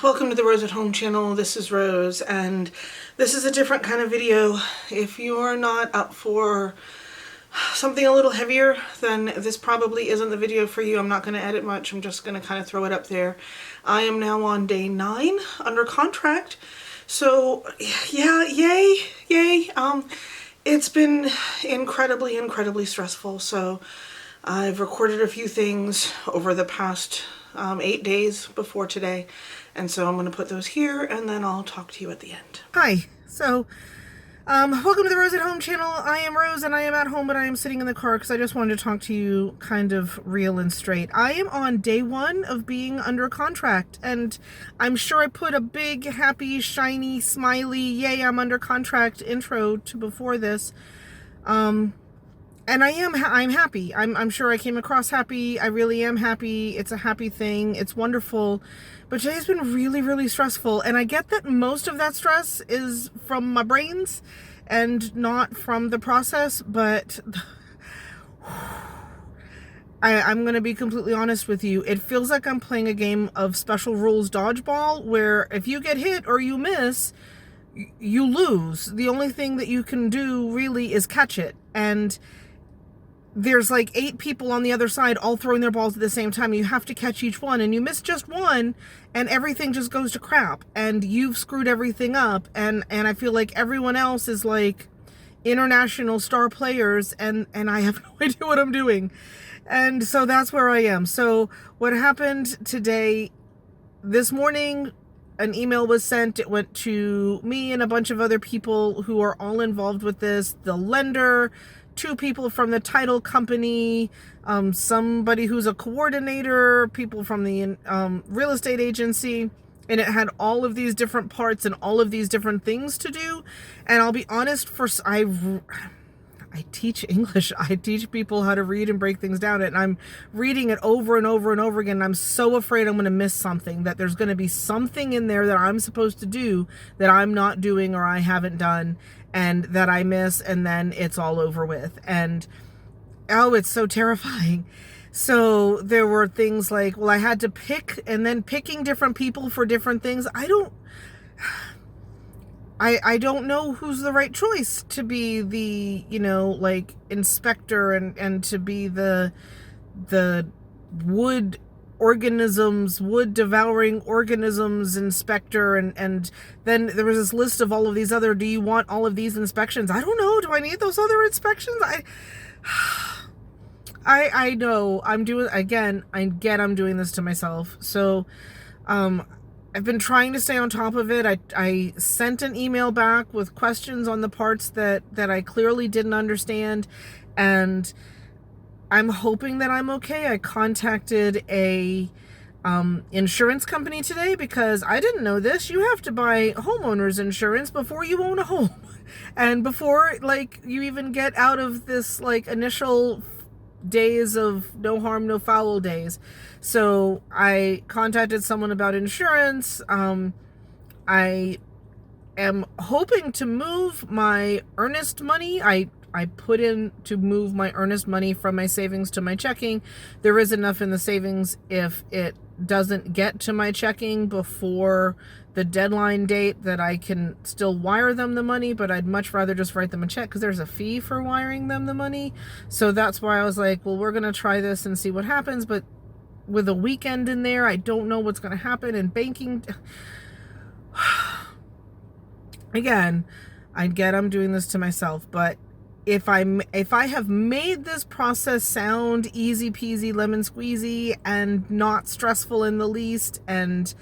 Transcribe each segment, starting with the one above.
Welcome to the Rose at Home channel. This is Rose, and this is a different kind of video. If you are not up for something a little heavier, then this probably isn't the video for you. I'm not going to edit much. I'm just going to kind of throw it up there. I am now on day 9 under contract. So yeah, yay. It's been incredibly stressful. So I've recorded a few things over the past 8 days before today, and so I'm going to put those here, and then I'll talk to you at the end. Hi, so welcome to the Rose at Home channel. I am Rose, and I am at home, but I am sitting in the car because I just wanted to talk to you kind of real and straight. I am on day 1 of being under contract, and I'm sure I put a big, happy, shiny, smiley, yay, I'm under contract intro to before this. And I'm happy. I'm sure I came across happy. I really am happy. It's a happy thing. It's wonderful. But today's been really stressful. And I get that most of that stress is from my brains and not from the process. But I'm going to be completely honest with you. It feels like I'm playing a game of special rules dodgeball where if you get hit or you miss, you lose. The only thing that you can do really is catch it. And there's like 8 people on the other side all throwing their balls at the same time. You have to catch each one, and you miss just one and everything just goes to crap and you've screwed everything up. And I feel like everyone else is like international star players and I have no idea what I'm doing. And so that's where I am. So what happened today, this morning, an email was sent. It went to me and a bunch of other people who are all involved with this. The lender, 2 people from the title company, somebody who's a coordinator, people from the real estate agency, and it had all of these different parts and all of these different things to do. And I'll be honest, I teach English. I teach people how to read and break things down, and I'm reading it over and over and over again. And I'm so afraid I'm going to miss something, that there's going to be something in there that I'm supposed to do that I'm not doing or I haven't done, and that I miss, and then it's all over with. And oh, it's so terrifying. So there were things like, well, I had to pick, and then picking different people for different things. I don't know who's the right choice to be the, like inspector and to be the wood devouring organisms inspector. And then there was this list of all of these other, do you want all of these inspections? I don't know. Do I need those other inspections? I know I'm doing, again, I'm doing this to myself. So, I've been trying to stay on top of it. I sent an email back with questions on the parts that I clearly didn't understand, and I'm hoping that I'm okay. I contacted a insurance company today because I didn't know this. You have to buy homeowners insurance before you own a home, and before like you even get out of this like initial days of no harm, no foul days. So I contacted someone about insurance. I am hoping to move my earnest money. I put in to move my earnest money from my savings to my checking. There is enough in the savings if it doesn't get to my checking before the deadline date that I can still wire them the money, but I'd much rather just write them a check because there's a fee for wiring them the money. So that's why I was like, well, we're going to try this and see what happens. But with a weekend in there, I don't know what's going to happen. And banking, again, I get I'm doing this to myself, but if I have made this process sound easy peasy lemon squeezy and not stressful in the least, and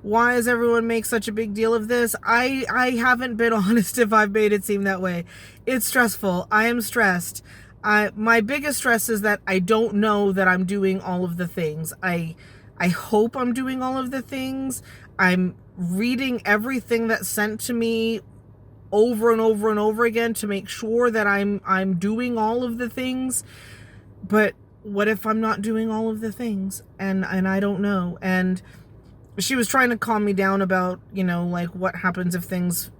why does everyone make such a big deal of this? I haven't been honest if I've made it seem that way. It's stressful. I am stressed. My biggest stress is that I don't know that I'm doing all of the things. I hope I'm doing all of the things. I'm reading everything that's sent to me over and over and over again to make sure that I'm doing all of the things. But what if I'm not doing all of the things and I don't know? And she was trying to calm me down about, like what happens if things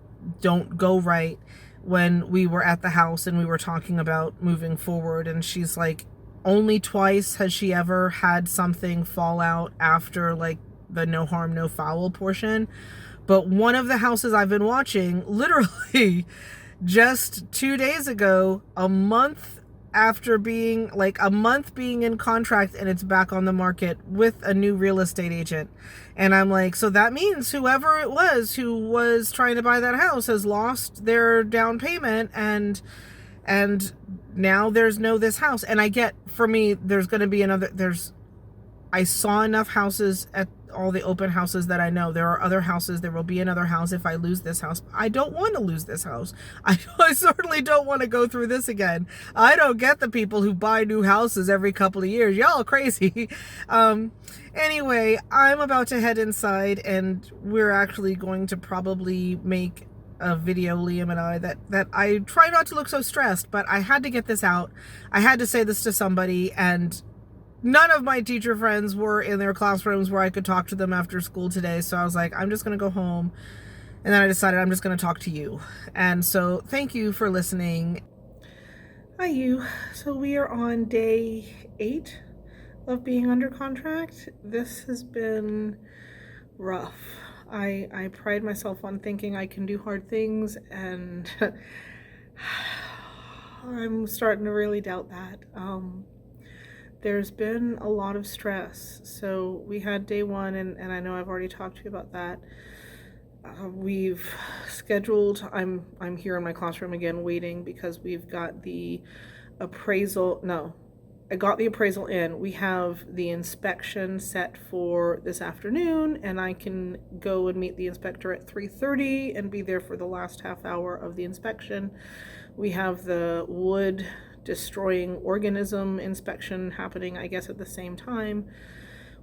don't go right when we were at the house and we were talking about moving forward. And she's like, only twice has she ever had something fall out after like the no harm, no foul portion. But one of the houses I've been watching, literally just 2 days ago, a month after being in contract, and it's back on the market with a new real estate agent. And I'm like, so that means whoever it was who was trying to buy that house has lost their down payment, and now there's no this house. And I get, for me, there's going to be I saw enough houses at all the open houses that I know there are other houses. There will be another house if I lose this house. I don't want to lose this house. I certainly don't want to go through this again. I don't get the people who buy new houses every couple of years. Y'all are crazy. Anyway, I'm about to head inside, and we're actually going to probably make a video, Liam and I, that I try not to look so stressed, but I had to get this out. I had to say this to somebody, and none of my teacher friends were in their classrooms where I could talk to them after school today. So I was like, I'm just going to go home. And then I decided I'm just going to talk to you. And so thank you for listening. Hi, you. So we are on day 8 of being under contract. This has been rough. I pride myself on thinking I can do hard things, and I'm starting to really doubt that. There's been a lot of stress. So we had day 1, and I know I've already talked to you about that. We've scheduled, I'm here in my classroom again waiting because we've got the appraisal. No, I got the appraisal in. We have the inspection set for this afternoon, and I can go and meet the inspector at 3:30 and be there for the last half hour of the inspection. We have the wood destroying organism inspection happening, I guess, at the same time.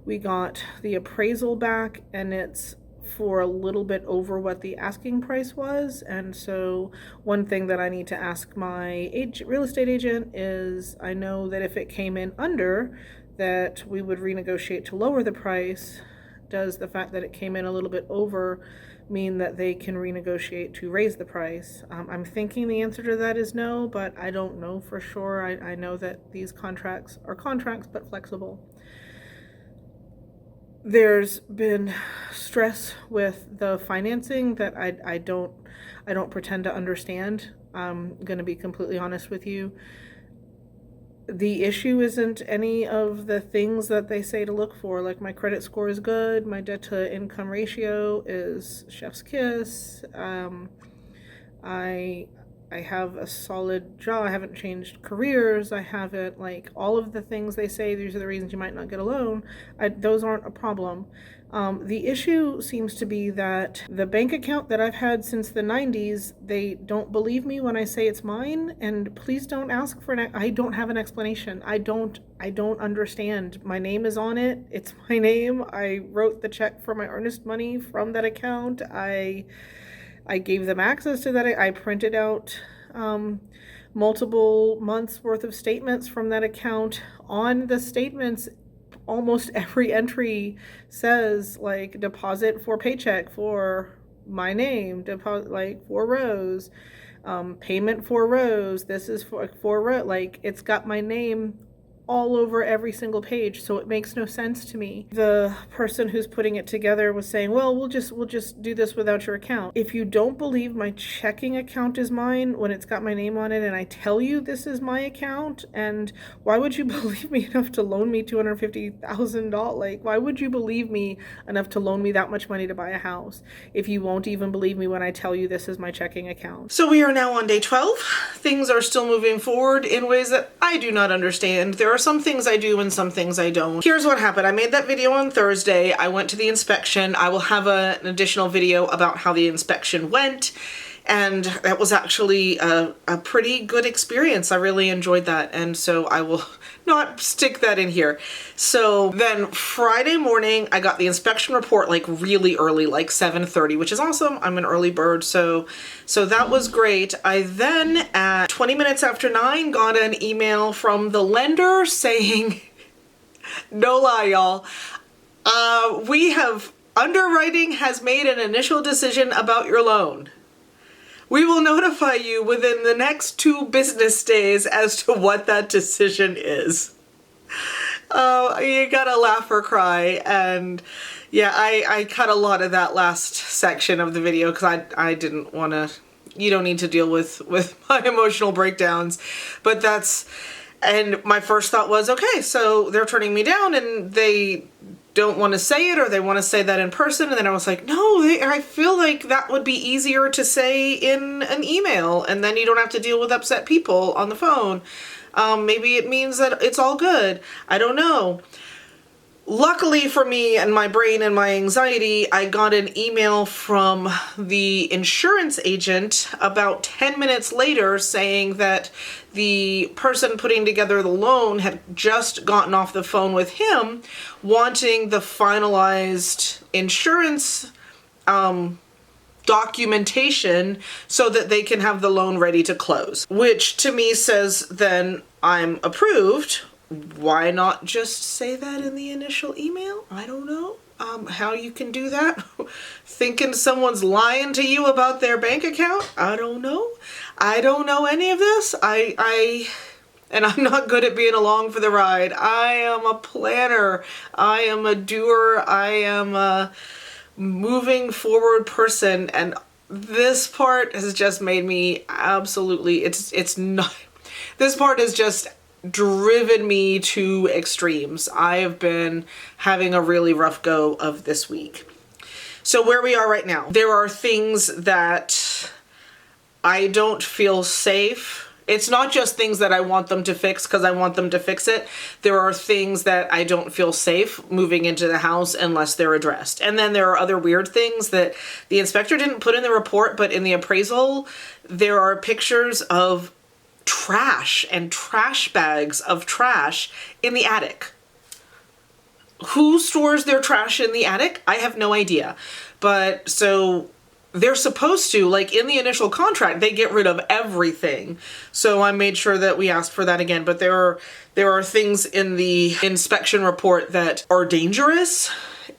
We got the appraisal back, and it's for a little bit over what the asking price was. And so one thing that I need to ask my real estate agent is, I know that if it came in under, that we would renegotiate to lower the price. Does the fact that it came in a little bit over mean that they can renegotiate to raise the price? I'm thinking the answer to that is no, but I don't know for sure. I know that these contracts are contracts, but flexible. There's been stress with the financing that I don't pretend to understand. I'm going to be completely honest with you. The issue isn't any of the things that they say to look for. Like, my credit score is good, my debt to income ratio is chef's kiss. I have a solid job. I haven't changed careers. I haven't, like, all of the things they say, these are the reasons you might not get a loan. Those aren't a problem. The issue seems to be that the bank account that I've had since the 90s, they don't believe me when I say it's mine. And please don't ask for I don't have an explanation. I don't understand. My name is on it. It's my name. I wrote the check for my earnest money from that account. I gave them access to that. I printed out multiple months worth of statements from that account. On the statements, almost every entry says, like, deposit for paycheck for my name, deposit, like, for Rose, payment for Rose, this is for Rose. Like, it's got my name all over every single page, so it makes no sense to me. The person who's putting it together was saying, well, we'll just do this without your account. If you don't believe my checking account is mine when it's got my name on it, and I tell you this is my account, and why would you believe me enough to loan me $250,000? Like, why would you believe me enough to loan me that much money to buy a house if you won't even believe me when I tell you this is my checking account? So we are now on day 12. Things are still moving forward in ways that I do not understand. There are some things I do and some things I don't. Here's what happened. I made that video on Thursday. I went to the inspection. I will have an additional video about how the inspection went, and that was actually a pretty good experience. I really enjoyed that, and so I will not stick that in here. So then Friday morning, I got the inspection report like really early, like 7:30, which is awesome. I'm an early bird, so that was great. I then, at 20 minutes after 9, got an email from the lender saying, no lie, y'all, underwriting has made an initial decision about your loan. We will notify you within the next 2 business days as to what that decision is. You gotta laugh or cry. And yeah, I cut a lot of that last section of the video because I didn't want to, you don't need to deal with my emotional breakdowns. But and my first thought was, okay, so they're turning me down and they don't want to say it, or they want to say that in person. And then I was like, no, I feel like that would be easier to say in an email, and then you don't have to deal with upset people on the phone. Maybe it means that it's all good. I don't know. Luckily for me and my brain and my anxiety, I got an email from the insurance agent about 10 minutes later saying that the person putting together the loan had just gotten off the phone with him wanting the finalized insurance documentation so that they can have the loan ready to close, which to me says then I'm approved. Why not just say that in the initial email? I don't know how you can do that. Thinking someone's lying to you about their bank account? I don't know. I don't know any of this. And I'm not good at being along for the ride. I am a planner. I am a doer. I am a moving forward person. And this part has just made me absolutely, it's not, this part is just driven me to extremes. I have been having a really rough go of this week. So where we are right now, there are things that I don't feel safe. It's not just things that I want them to fix because I want them to fix it. There are things that I don't feel safe moving into the house unless they're addressed. And then there are other weird things that the inspector didn't put in the report, but in the appraisal, there are pictures of trash and trash bags of trash in the attic. Who stores their trash in the attic? I have no idea. But so they're supposed to, like in the initial contract, they get rid of everything. So I made sure that we asked for that again. But there are things in the inspection report that are dangerous.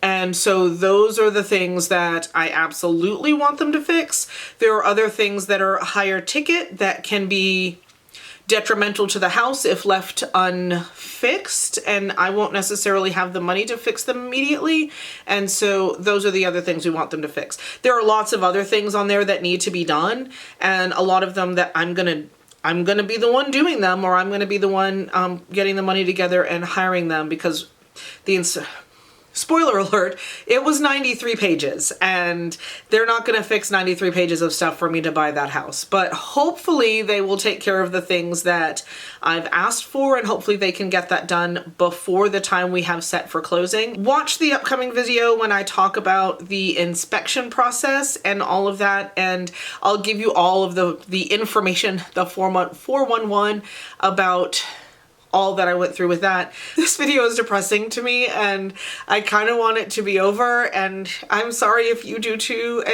And so those are the things that I absolutely want them to fix. There are other things that are higher ticket that can be detrimental to the house if left unfixed, and I won't necessarily have the money to fix them immediately. And so those are the other things we want them to fix. There are lots of other things on there that need to be done, and a lot of them that I'm gonna be the one doing them, or I'm gonna be the one getting the money together and hiring them, because spoiler alert, it was 93 pages, and they're not going to fix 93 pages of stuff for me to buy that house. But hopefully they will take care of the things that I've asked for, and hopefully they can get that done before the time we have set for closing. Watch the upcoming video when I talk about the inspection process and all of that, and I'll give you all of the information, the 411 about all that I went through with that. This video is depressing to me, and I kind of want it to be over, and I'm sorry if you do too.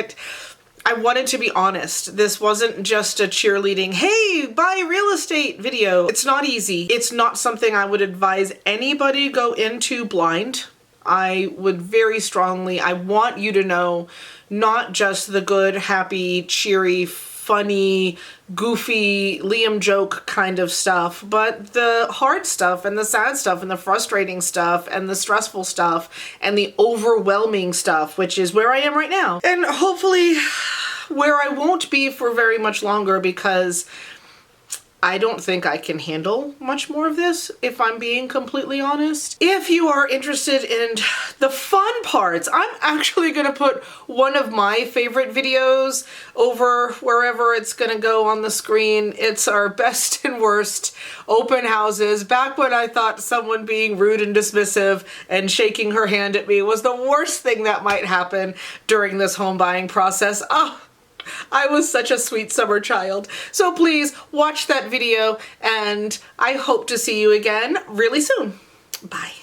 I wanted to be honest. This wasn't just a cheerleading, hey, buy real estate video. It's not easy. It's not something I would advise anybody go into blind. I would very strongly, I want you to know not just the good, happy, cheery, funny, goofy, Liam joke kind of stuff, but the hard stuff and the sad stuff and the frustrating stuff and the stressful stuff and the overwhelming stuff, which is where I am right now. And hopefully where I won't be for very much longer, because I don't think I can handle much more of this, if I'm being completely honest. If you are interested in the fun parts, I'm actually gonna put one of my favorite videos over wherever it's gonna go on the screen. It's our best and worst open houses. Back when I thought someone being rude and dismissive and shaking her hand at me was the worst thing that might happen during this home buying process. Oh, I was such a sweet summer child. So please watch that video, and I hope to see you again really soon. Bye.